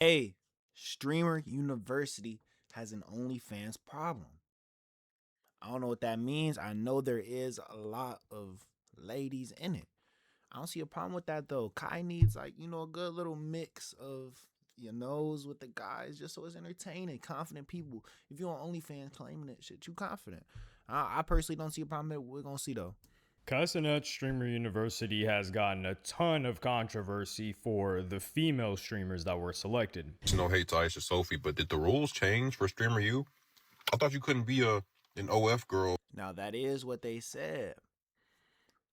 Hey, Streamer University has an OnlyFans problem. I don't know what that means. I know there is a lot of ladies in it. I don't see a problem with that though. Kai needs a good little mix of your nose with the guys just so it's entertaining, confident people. If you're on OnlyFans claiming it, shit, you confident. I personally don't see a problem that we're gonna see though. Cussing at Streamer University has gotten a ton of controversy for the female streamers that were selected. No hate to Aisha Sophie, but did the rules change for Streamer U? I thought you couldn't be an OF girl. Now that is what they said.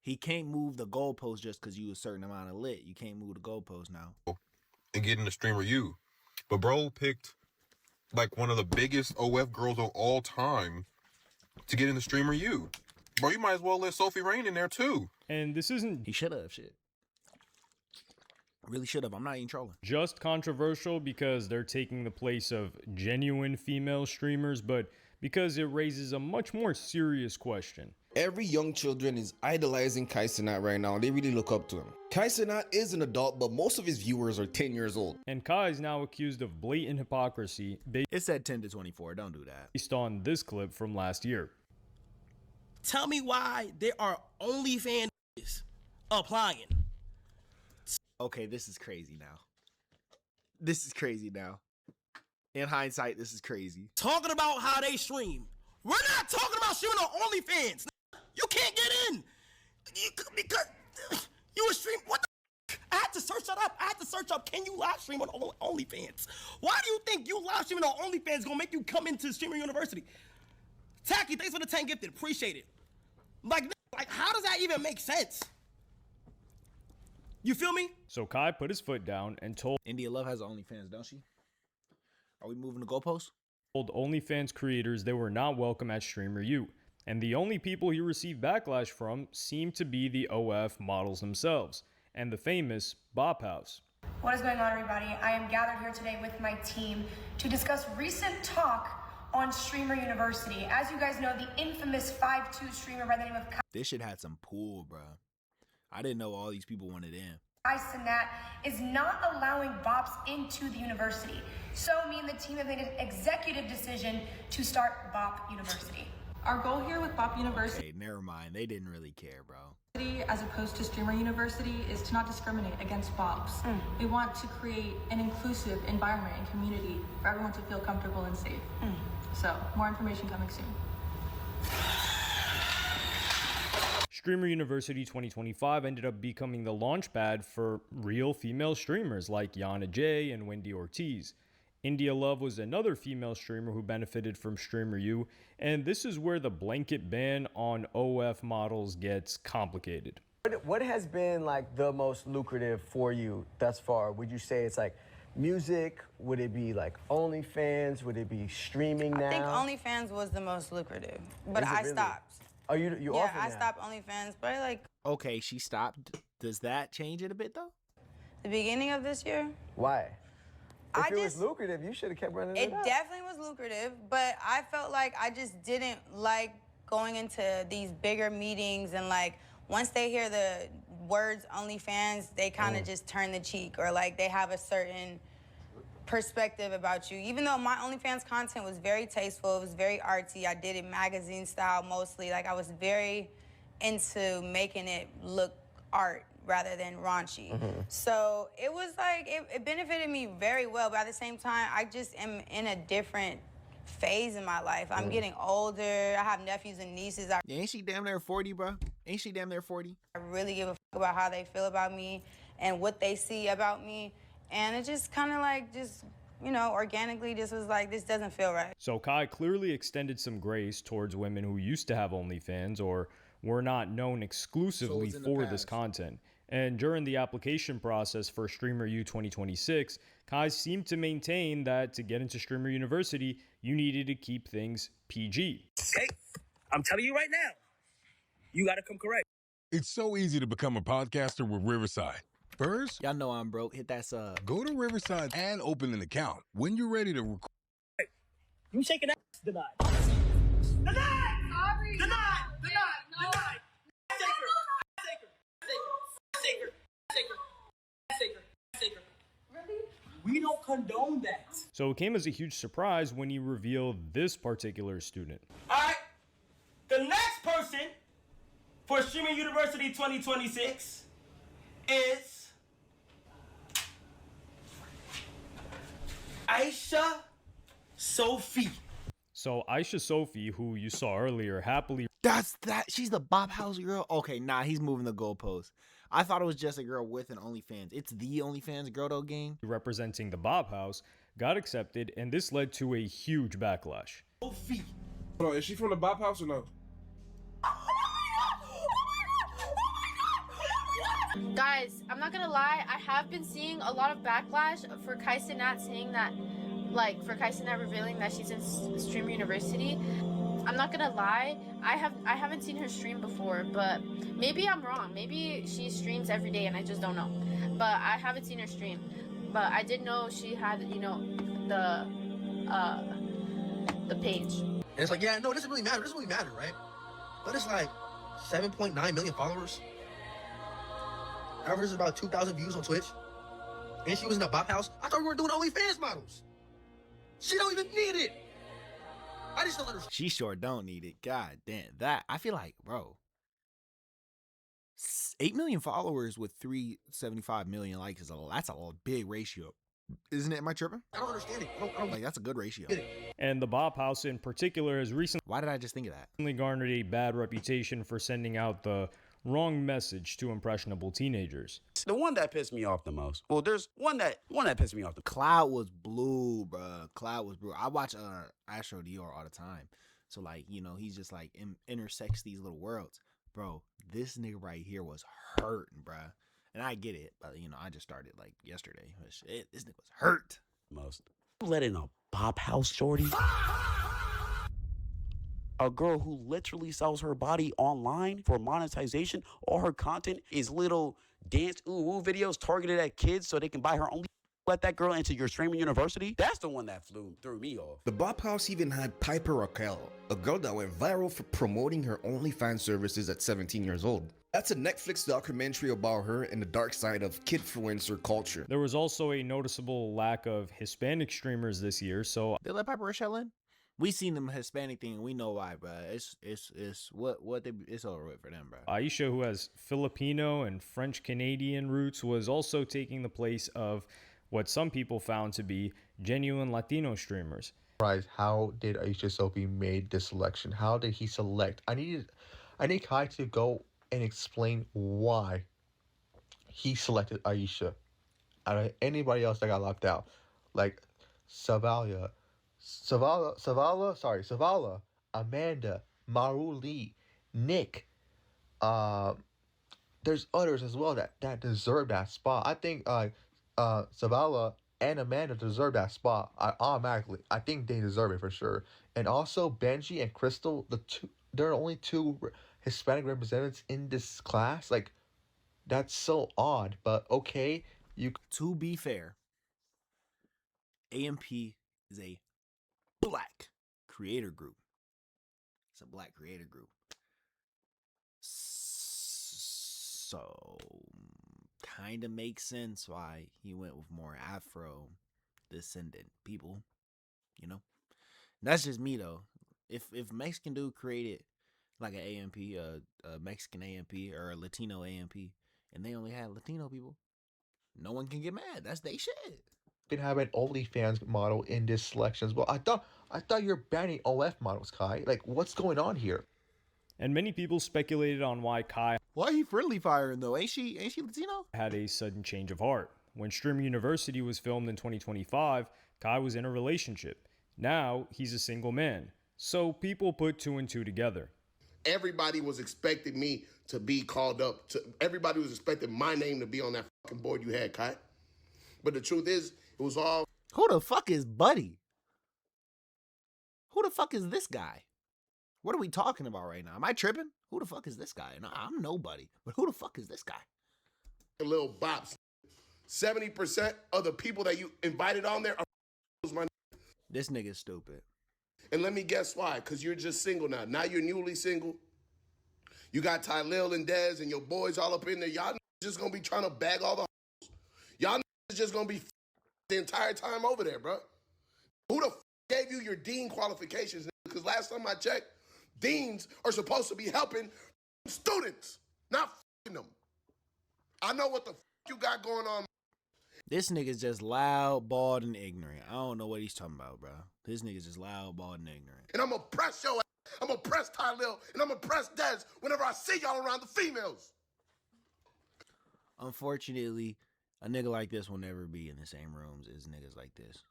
He can't move the goalpost just because you a certain amount of lit. You can't move the goalpost now. And get into Streamer U. But bro picked like one of the biggest OF girls of all time to get into Streamer U. Bro, you might as well let Sophie reign in there too. And this isn't He should have, shit. Really should have. I'm not even trolling. just controversial because they're taking the place of genuine female streamers, but because it raises a much more serious question. Every young children is idolizing Kai Cenat right now. They really look up to him. Kai Cenat is an adult, but most of his viewers are 10 years old. And Kai is now accused of blatant hypocrisy It said 10 to 24. Don't do that. based on this clip from last year. Tell me why there are OnlyFans applying. Okay, this is crazy now. This is crazy now. In hindsight, this is crazy. Talking about how they stream. We're not talking about streaming on OnlyFans. You can't get in. Because you a stream. What the? I had to search that up. I had to search up, can you live stream on OnlyFans? Why do you think you live streaming on OnlyFans is going to make you come into Streamer University? Tacky, thanks for the 10 gifted. Appreciate it. Like, how does that even make sense? You feel me? So Kai put his foot down and told India Love has OnlyFans, don't she? Are we moving the goalposts? OnlyFans creators they were not welcome at Streamer U. And the only people he received backlash from seemed to be the OF models themselves and the famous Bop House. What is going on, everybody? I am gathered here today with my team to discuss recent talk on Streamer University. As you guys know, the infamous 5'2" streamer by the name of This shit had some pull, bro. I didn't know all these people wanted in. Kai Cenat is not allowing bops into the university. So me and the team have made an executive decision to start Bop University. Our goal here with Bop University, Okay, never mind. They didn't really care, bro. as opposed to Streamer University, is to not discriminate against bops. We want to create an inclusive environment and community for everyone to feel comfortable and safe. So, more information coming soon. Streamer University 2025 ended up becoming the launchpad for real female streamers like Yana J and Wendy Ortiz. India Love was another female streamer who benefited from Streamer U, and this is where the blanket ban on OF models gets complicated. What has been like the most lucrative for you thus far? Would you say it's like music? Would it be like OnlyFans? Would it be streaming now? I think OnlyFans was the most lucrative, but Is it I really? stopped. Oh, you Yeah, off it I now? stopped OnlyFans, but like Okay, she stopped. Does that change it a bit, though? the beginning of this year. Why? If I it was just- lucrative, you should have kept running It it up. definitely was lucrative, but I felt like I just didn't like going into these bigger meetings and like once they hear the words OnlyFans, they kind of just turn the cheek or like they have a certain perspective about you. Even though my OnlyFans content was very tasteful, it was very artsy. I did it magazine style mostly. Like I was very into making it look art rather than raunchy. So it was like, it benefited me very well, but at the same time, I just am in a different phase in my life. I'm getting older, I have nephews and nieces. I Yeah, ain't she damn near 40, bro? Ain't she damn near 40? really give a fuck about how they feel about me and what they see about me. And it just kind of like, just, you know, organically, this was like, this doesn't feel right. So Kai clearly extended some grace towards women who used to have OnlyFans or were not known exclusively in the for this past. content. And during the application process for Streamer U 2026, Kai seemed to maintain that to get into Streamer University, you needed to keep things PG. Okay? I'm telling you right now, you got to come correct. It's so easy to become a podcaster with Riverside. First, Y'all know I'm broke. Hit that sub. go to Riverside and open an account. When you're ready to record, You shaking ass? Denied. Denied! Sorry. Denied! Denied! Denied! Saker! Saker! Saker! Saker! Saker! Saker! Really? We don't condone that. So it came as a huge surprise when he revealed this particular student. All right. The next person for Streaming University 2026 is Aisha Sophie. So Aisha Sophie, who you saw earlier, happily She's the Bob House girl. Okay, nah, he's moving the goalpost. I thought it was just a girl with an OnlyFans. It's the OnlyFans girl though, gang. representing the Bob House, got accepted, and this led to a huge backlash. Sophie. Hold on, is she from the Bop House or no? Guys, I'm not gonna lie, I have been seeing a lot of backlash for Kaisenat saying that, like, for Kaisenat revealing that she's in Streamer University. I'm not gonna lie, I haven't seen her stream before, but maybe I'm wrong. Maybe she streams every day and I just don't know. But I haven't seen her stream. But I did know she had, you know, the page. And it's like, yeah, no, it doesn't really matter. It doesn't really matter, right? But it's like 7.9 million followers. Average is about 2,000 views on Twitch. And she was in the Bop House. I thought we were doing OnlyFans models. She don't even need it. I just don't understand. She sure don't need it. God damn. That, I feel like, bro. 8 million followers with 375 million likes that's a big ratio. Isn't it? Am I tripping? I don't understand it. I don't like, that's a good ratio. And the Bob House in particular has recently Why did I just think of that? garnered a bad reputation for sending out the wrong message to impressionable teenagers. The one that pissed me off the most. Well, there's one that pissed me off the Cloud was blue, bro. Cloud was blue. I watch Astro Dior all the time. So, like, you know, he's just like intersects these little worlds. Bro, this nigga right here was hurting, bro. And I get it, but, you know, I just started like yesterday. But shit, this nigga was hurt. most. Let in a Bop House shorty. A girl who literally sells her body online for monetization. All her content is little dance ooh videos targeted at kids so they can buy her only. Let that girl into your streaming university. That's the one that threw me off. The Bop House even had Piper Raquel, a girl that went viral for promoting her OnlyFans services at 17 years old. That's a Netflix documentary about her and the dark side of kidfluencer culture. There was also a noticeable lack of Hispanic streamers this year, so They let Piper Rochelle in? We seen them Hispanic thing, and we know why, bro. It's over with for them, bro. Aisha, who has Filipino and French Canadian roots, was also taking the place of what some people found to be genuine Latino streamers. How did Aisha Sophie made this selection? How did he select? I need Kai to go and explain why he selected Aisha out of anybody else that got left out, like Savala, Amanda, Maru Lee, Nick. There's others as well that deserve that spot. I think Savala and Amanda deserve that spot. I think they deserve it for sure. And also Benji and Crystal, there are only two Hispanic representatives in this class. Like, that's so odd, but okay. To be fair, AMP is a black creator group. It's a black creator group. So, kind of makes sense why he went with more Afro descendant people, you know? That's just me, though. If Mexican dude created like an AMP, a Mexican AMP or a Latino AMP, and they only had Latino people, no one can get mad. That's they shit. Can have an OnlyFans model in this selection as well. I thought you're banning OF models, Kai. Like, what's going on here? And many people speculated on why Kai Why he friendly firing though? Ain't she Latino? had a sudden change of heart. When Stream University was filmed in 2025, Kai was in a relationship. Now he's a single man. So people put two and two together. Everybody was expecting me to be called up. Everybody was expecting my name to be on that fucking board you had, Kai. But the truth is, it was all... Who the fuck is Buddy? Who the fuck is this guy? What are we talking about right now? Am I tripping? Who the fuck is this guy? No, I'm nobody. But who the fuck is this guy? Little bops. 70% of the people that you invited on there are my... This nigga's stupid. And let me guess why. Because you're just single now. Now you're newly single. You got Tylil and Dez and your boys all up in there. Y'all just going to be trying to bag all the... Y'all just going to be the entire time over there, bro. Who the gave you your dean qualifications? Because last time I checked, deans are supposed to be helping students, not them. I know what the you got going on. This nigga's just loud, bald, and ignorant. I don't know what he's talking about, bro. This nigga's just loud, bald, and ignorant. And I'm going to press your ass. I'm going to press Tylil, and I'm going to press Dez whenever I see y'all around the females. Unfortunately, a nigga like this will never be in the same rooms as niggas like this.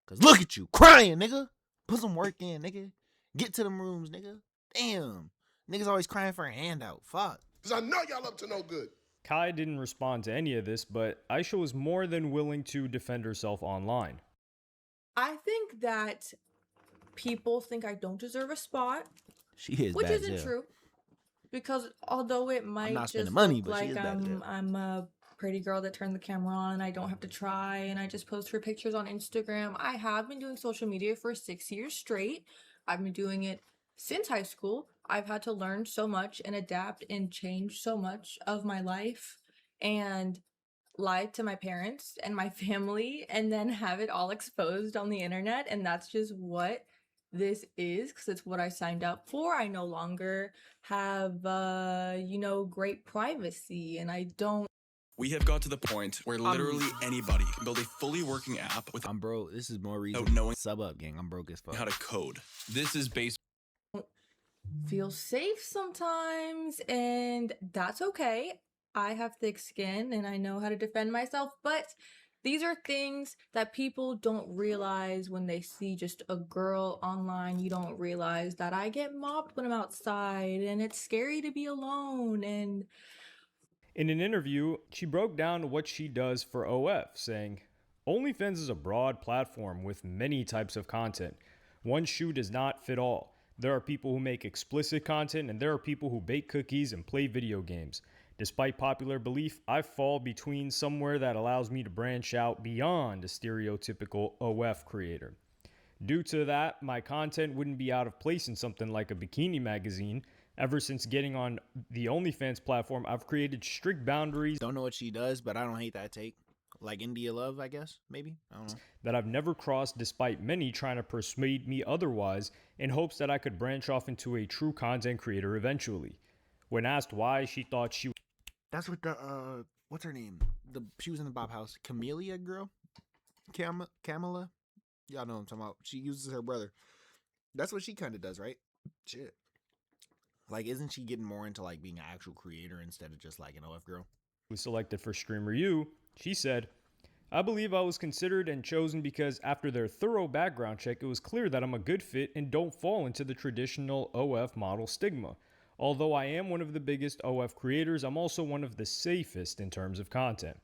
Because look at you, crying, nigga. Put some work in, nigga. Get to them rooms, nigga. Damn. Niggas always crying for a handout. Fuck. Because I know y'all up to no good. Kai didn't respond to any of this, but Aisha was more than willing to defend herself online. I think that people think I don't deserve a spot. She is which bad isn't as hell. true. Because although it might not just spending money, look but she like is bad as hell. I'm a pretty girl that turned the camera on and I don't have to try and I just post her pictures on Instagram. I have been doing social media for 6 years straight. I've been doing it since high school. I've had to learn so much and adapt and change so much of my life and lie to my parents and my family and then have it all exposed on the internet. And that's just what this is, because it's what I signed up for. I no longer have, great privacy, and I don't. We have got to the point where literally anybody can build a fully working app with I'm broke. This is more reason. knowing Sub up, gang. I'm broke as fuck. how to code. This is based Feel safe sometimes, and that's okay. I have thick skin and I know how to defend myself, but these are things that people don't realize when they see just a girl online. You don't realize that I get mobbed when I'm outside and it's scary to be alone. And In an interview, she broke down what she does for OF, saying, OnlyFans is a broad platform with many types of content. One shoe does not fit all. There are people who make explicit content and there are people who bake cookies and play video games. Despite popular belief, I fall between somewhere that allows me to branch out beyond a stereotypical OF creator. Due to that, my content wouldn't be out of place in something like a bikini magazine. Ever since getting on the OnlyFans platform, I've created strict boundaries. Don't know what she does, but I don't hate that take. Like India Love, I guess, maybe? I don't know. That I've never crossed, despite many trying to persuade me otherwise, in hopes that I could branch off into a true content creator eventually. When asked why she thought she... That's what the, what's her name? She was in the Bob House. Camellia girl? Camilla? Y'all know what I'm talking about. She uses her brother. That's what she kind of does, right? Shit. Like, isn't she getting more into, like, being an actual creator instead of just, like, an OF girl? Was selected for Streamer U, she said, I believe I was considered and chosen because after their thorough background check, it was clear that I'm a good fit and don't fall into the traditional OF model stigma. Although I am one of the biggest OF creators, I'm also one of the safest in terms of content.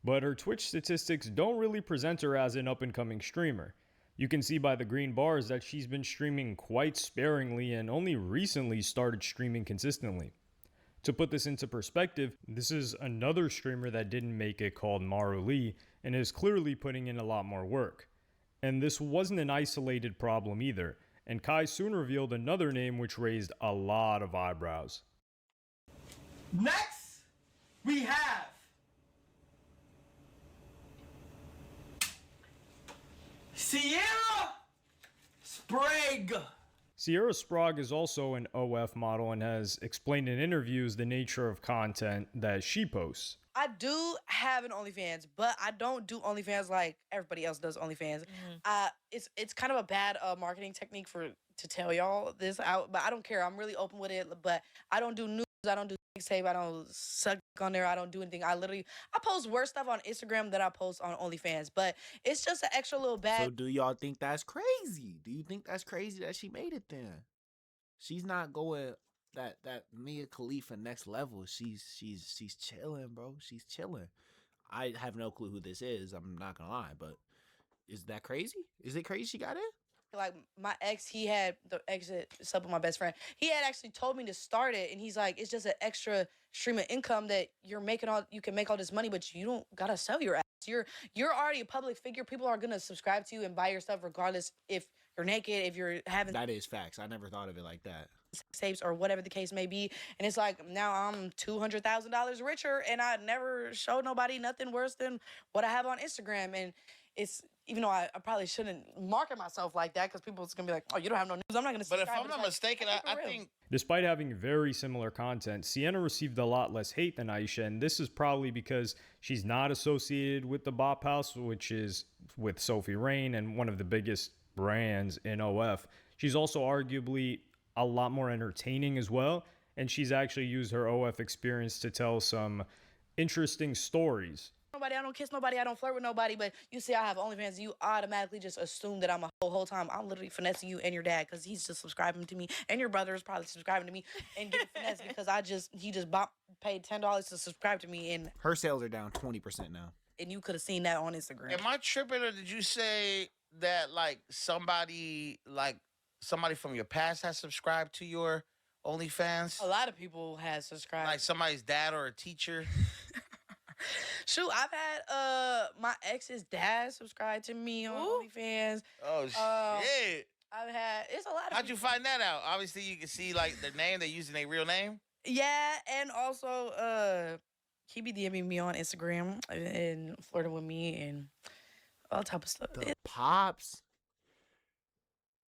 But her Twitch statistics don't really present her as an up-and-coming streamer. You can see by the green bars that she's been streaming quite sparingly and only recently started streaming consistently. To put this into perspective, this is another streamer that didn't make it called Maru Lee and is clearly putting in a lot more work. And this wasn't an isolated problem either, and Kai soon revealed another name which raised a lot of eyebrows. Next, we have Sierra Sprague. Sierra Sprague is also an OF model and has explained in interviews the nature of content that she posts. I do have an OnlyFans, but I don't do OnlyFans like everybody else does OnlyFans. It's kind of a bad marketing technique to tell y'all this out, but I don't care. I'm really open with it. But I don't do news. I don't do sex tape. I don't suck on there. I don't do anything. I post worse stuff on Instagram than I post on OnlyFans. But it's just an extra little bad. So do y'all think that's crazy? Do you think that's crazy that she made it then? She's not going that Mia Khalifa next level. She's chilling, bro. She's chilling. I have no clue who this is. I'm not gonna lie, but is that crazy? Is it crazy she got in? Like my ex, he had the ex that slept with my best friend. He had actually told me to start it, and he's like, "It's just an extra stream of income that you can make all this money, but you don't gotta sell your ass. You're already a public figure. People are gonna subscribe to you and buy your stuff regardless if you're naked, if you're having." That is facts. I never thought of it like that. Tapes or whatever the case may be, and it's like now I'm $200,000 richer, and I never showed nobody nothing worse than what I have on Instagram, and it's even though I probably shouldn't market myself like that because people's gonna be like, oh, you don't have no news. I'm not gonna. But if subscribe. I'm not It's mistaken, like, I for real. think Despite having very similar content, Sienna received a lot less hate than Aisha, and this is probably because she's not associated with the Bop House, which is with Sophie Rain and one of the biggest brands in OF. She's also arguably a lot more entertaining as well, and she's actually used her OF experience to tell some interesting stories. Nobody, I don't kiss nobody, I don't flirt with nobody, but you see I have OnlyFans, you automatically just assume that I'm a whole time. I'm literally finessing you and your dad because he's just subscribing to me, and your brother is probably subscribing to me and getting finessed because he just paid $10 to subscribe to me, and Her sales are down 20% now. you could have seen that on Instagram. Am I tripping, or did you say that like somebody from your past has subscribed to your OnlyFans? A lot of people have subscribed. Like somebody's dad or a teacher? Shoot, I've had my ex's dad subscribe to me on OnlyFans. Oh shit! I've had it's a lot of. How'd you find that out? Obviously, you can see like their name. They're using their real name. Yeah, and also he be DMing me on Instagram and flirting with me and all type of stuff. The Pops.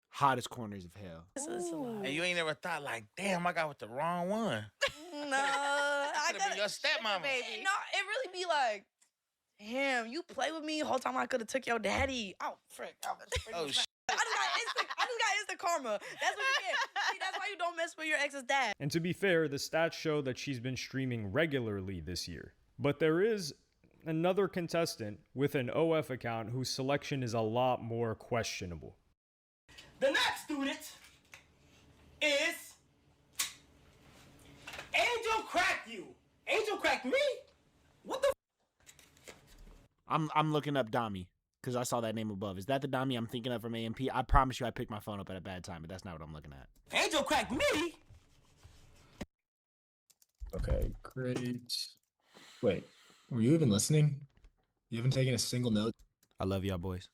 Hottest corners of hell. It's a lot. And you ain't never thought like, damn, I got with the wrong one. No, I Could have been your stepmama. baby. No, it really be like, damn, you play with me the whole time I could have took your daddy. Oh, frick. Oh shit. I just got instant karma. That's what you get. See, that's why you don't mess with your ex's dad. And to be fair, the stats show that she's been streaming regularly this year. But there is another contestant with an OF account whose selection is a lot more questionable. The next student is Angel Cracked You. Angel cracked me? What the? I'm looking up Dami because I saw that name above. Is that the Dami I'm thinking of from AMP? I promise you I picked my phone up at a bad time, but that's not what I'm looking at. Angel cracked me? Okay, great. Wait, were you even listening? You haven't taken a single note? I love y'all boys.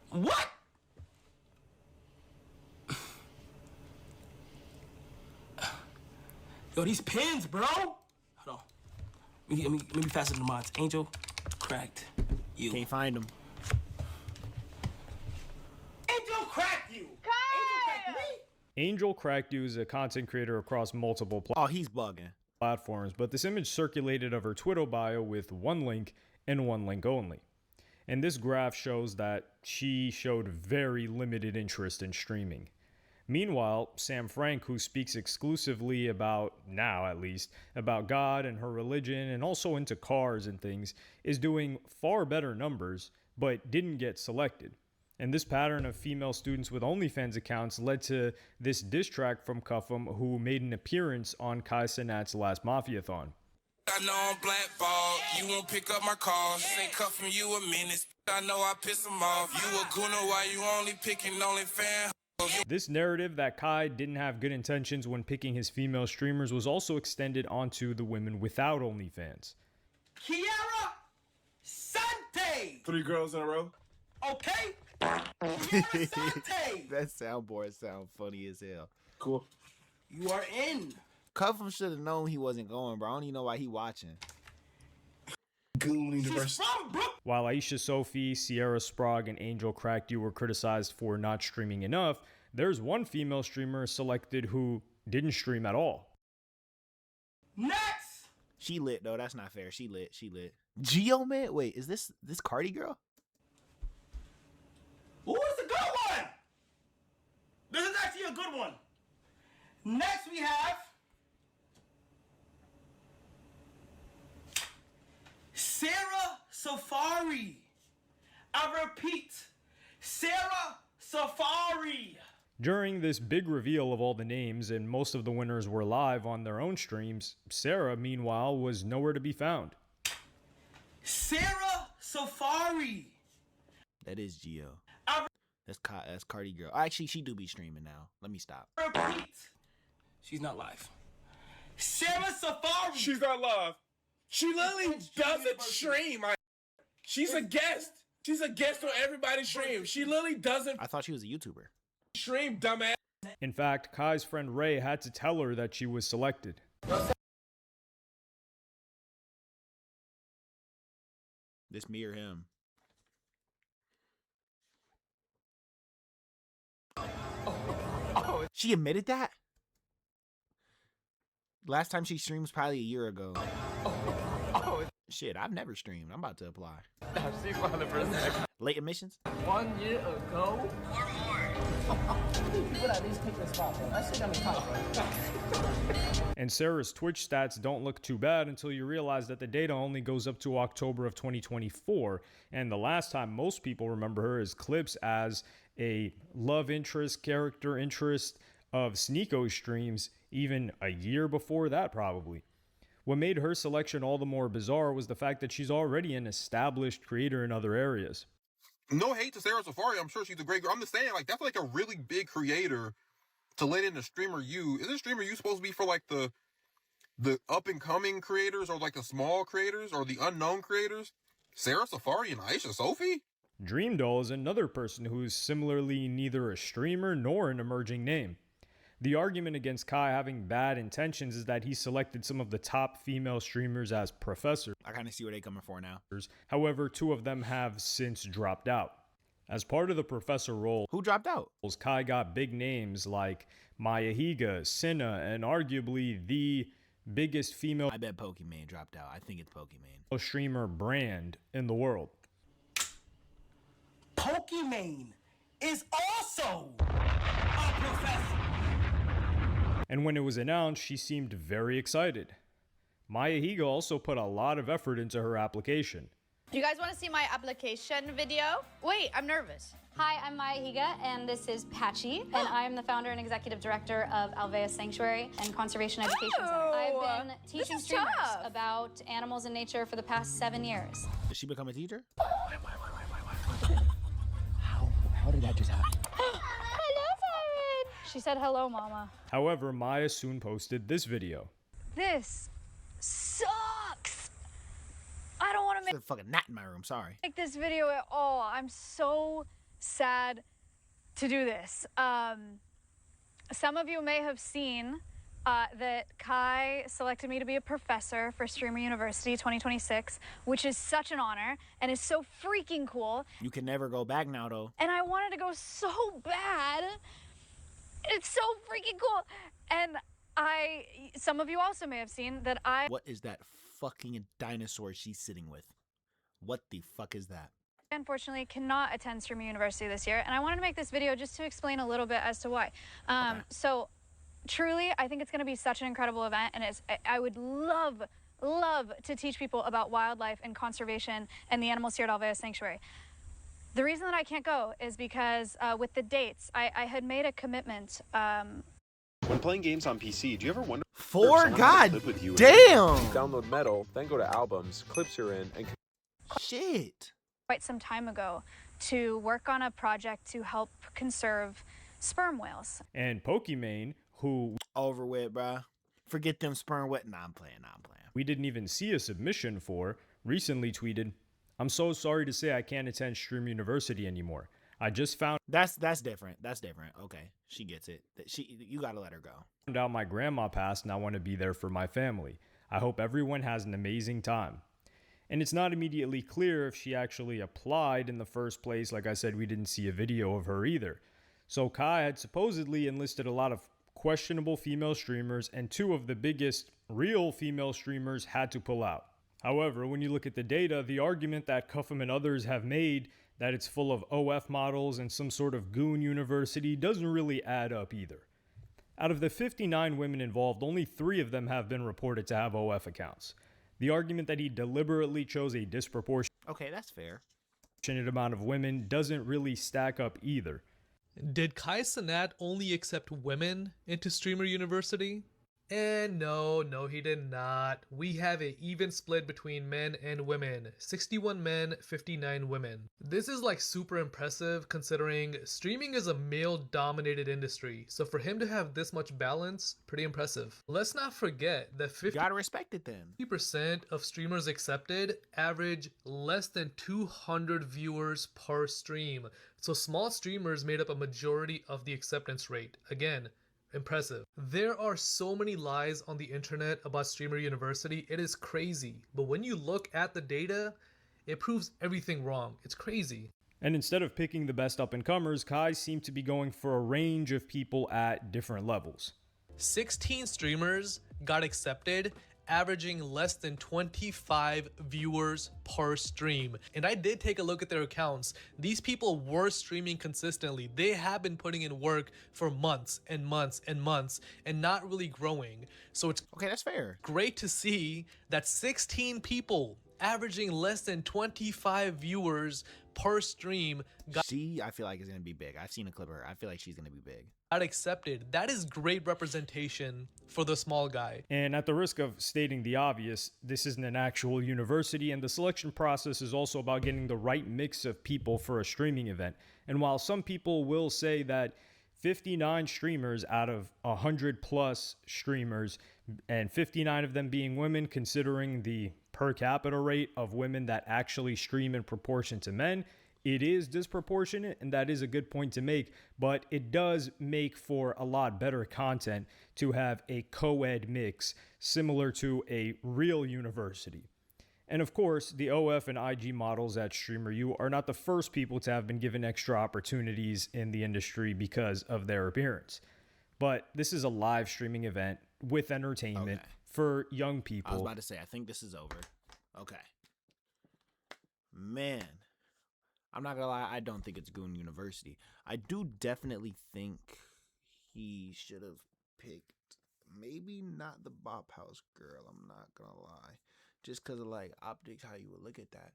What? Yo, these pins, bro. Hold on. Let me faster than the mods. Angel cracked you. Can't find them. Angel cracked you. Angel Cracked You is a content creator across multiple he's bugging. platforms, but this image circulated of her Twitter bio with one link and one link only. And this graph shows that she showed very limited interest in streaming. Meanwhile, Sam Frank, who speaks exclusively about, now at least, about God and her religion and also into cars and things, is doing far better numbers, but didn't get selected. And this pattern of female students with OnlyFans accounts led to this diss track from Cuffham, who made an appearance on Kai Cenat's last Mafiathon. I know I'm blackballed. You won't pick up my calls. Ain't cut from you a minute. I know I piss them off. You a gooner while you only picking OnlyFans. This narrative that Kai didn't have good intentions when picking his female streamers was also extended onto the women without OnlyFans. Kiara Sante. 3 girls in a row. Okay. Kiara Sante. That soundboard sound funny as hell. Cool. You are in. Cuffham should have known he wasn't going, bro. I don't even know why he watching. Goon University. While Aisha Sophie, Sierra Sprague, and Angel Cracked You were criticized for not streaming enough, there's one female streamer selected who didn't stream at all. Next. She lit though. That's not fair. She lit. Geo man. Wait, is this Cardi girl? Who is the good one? This is actually a good one. Next we have Sarah Safari. I repeat, Sarah Safari. During this big reveal of all the names, and most of the winners were live on their own streams, Sarah, meanwhile, was nowhere to be found. Sarah Safari. That is Geo. That's Cardi girl. Actually, she do be streaming now. Let me stop. Repeat. She's not live. Sarah Safari. She's not live. She literally doesn't stream. She's a guest. She's a guest on everybody's stream. She literally doesn't I thought she was a YouTuber. stream, dumbass. In fact, Kai's friend Ray had to tell her that she was selected. This me or him? She admitted that? Last time she streamed was probably a year ago. Shit, I've never streamed. I'm about to apply. She's 100%. Late admissions? 1 year ago? Or more. You would at least take this spot, bro. That shit got me caught, bro. And Sarah's Twitch stats don't look too bad until you realize that the data only goes up to October of 2024. And the last time most people remember her is clips as a love interest, character interest of Sneeko streams, even a year before that probably. What made her selection all the more bizarre was the fact that she's already an established creator in other areas. No hate to Sarah Safari. I'm sure she's a great girl. I'm just saying, like, that's like a really big creator to let in a streamer you. Isn't streamer you supposed to be for like the up and coming creators or like the small creators or the unknown creators? Sarah Safari and Aisha Sophie? Dream Doll is another person who's similarly neither a streamer nor an emerging name. The argument against Kai having bad intentions is that he selected some of the top female streamers as professors. I kind of see where they're coming for now. However, 2 of them have since dropped out. As part of the professor role, who dropped out? Kai got big names like Maya Higa, Cinna, and arguably the biggest female I bet Pokimane dropped out. I think it's Pokimane. Streamer brand in the world. Pokimane is also a professor. And when it was announced, she seemed very excited. Maya Higa also put a lot of effort into her application. You guys want to see my application video? Wait, I'm nervous. Hi, I'm Maya Higa, and this is Patchy, and I am the founder and executive director of Alvea Sanctuary and Conservation Education Center. I've been teaching streamers about animals and nature for the past 7 years. Did she become a teacher? How did that just happen? Hello, Siren! She said hello, Mama. However, Maya soon posted this video. This sucks! I don't want to There's a fucking gnat in my room, sorry. make this video at all. I'm so sad to do this. Some of you may have seen that Kai selected me to be a professor for Streamer University 2026, which is such an honor and is so freaking cool. You can never go back now, though. And I wanted to go so bad. It's so freaking cool. And some of you also may have seen that What is that fucking dinosaur she's sitting with? What the fuck is that? unfortunately cannot attend Streamer University this year, and I wanted to make this video just to explain a little bit as to why. So truly, I think it's going to be such an incredible event, and I would love to teach people about wildlife and conservation and the animals here at Alvea Sanctuary. The reason that I can't go is because with the dates, I had made a commitment. When playing games on PC, do you ever wonder God with you damn! Download Metal, then go to albums, clips you're in, and shit. Quite some time ago to work on a project to help conserve sperm whales. And Pokimane, who over with, bruh. Forget them sperm wet. Nah, I'm playing. we didn't even see a submission for, recently tweeted, "I'm so sorry to say I can't attend Stream University anymore. I just found that's different. That's different. Okay, she gets it. You gotta let her go. Found out my grandma passed and I want to be there for my family. I hope everyone has an amazing time." And it's not immediately clear if she actually applied in the first place. Like I said, we didn't see a video of her either. So Kai had supposedly enlisted a lot of questionable female streamers, and 2 of the biggest real female streamers had to pull out. However, when you look at the data, the argument that Cuffham and others have made that it's full of OF models and some sort of goon university doesn't really add up either. Out of the 59 women involved, only 3 of them have been reported to have OF accounts. The argument that he deliberately chose a disproportionate Okay, that's fair. amount of women doesn't really stack up either. Did Kai Cenat only accept women into Streamer University? And no, he did not. We have an even split between men and women. 61 men, 59 women. This is like super impressive considering streaming is a male-dominated industry. So for him to have this much balance, pretty impressive. Let's not forget that 50% gotta respect it then. 50% of streamers accepted average less than 200 viewers per stream. So small streamers made up a majority of the acceptance rate. Again, impressive. There are so many lies on the internet about Streamer University, it is crazy. But when you look at the data, it proves everything wrong. It's crazy. And instead of picking the best up-and-comers, Kai seemed to be going for a range of people at different levels. 16 streamers got accepted, averaging less than 25 viewers per stream. And I did take a look at their accounts. These people were streaming consistently. They have been putting in work for months and months and months and not really growing. So it's okay, that's fair. Great to see that 16 people averaging less than 25 viewers per stream I feel like it's gonna be big. I've seen a clip of her. I feel like she's gonna be big. got accepted. That is great representation for the small guy. And at the risk of stating the obvious, this isn't an actual university, and the selection process is also about getting the right mix of people for a streaming event. And while some people will say that 59 streamers out of 100 plus streamers, and 59 of them being women, considering the per capita rate of women that actually stream in proportion to men, it is disproportionate, and that is a good point to make, but it does make for a lot better content to have a co-ed mix similar to a real university. And of course, the OF and IG models at StreamerU are not the first people to have been given extra opportunities in the industry because of their appearance. But this is a live streaming event with entertainment for young people. I was about to say, I think this is over. Okay. Man, I'm not gonna lie, I don't think it's Goon University. I do definitely think he should have picked maybe not the Bop House girl, I'm not gonna lie. Just because of like optics, how you would look at that.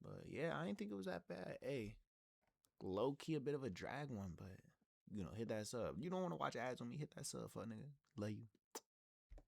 But yeah, I didn't think it was that bad. Hey, low key a bit of a drag one, but hit that sub. You don't want to watch ads on me, hit that sub for a nigga. Love you.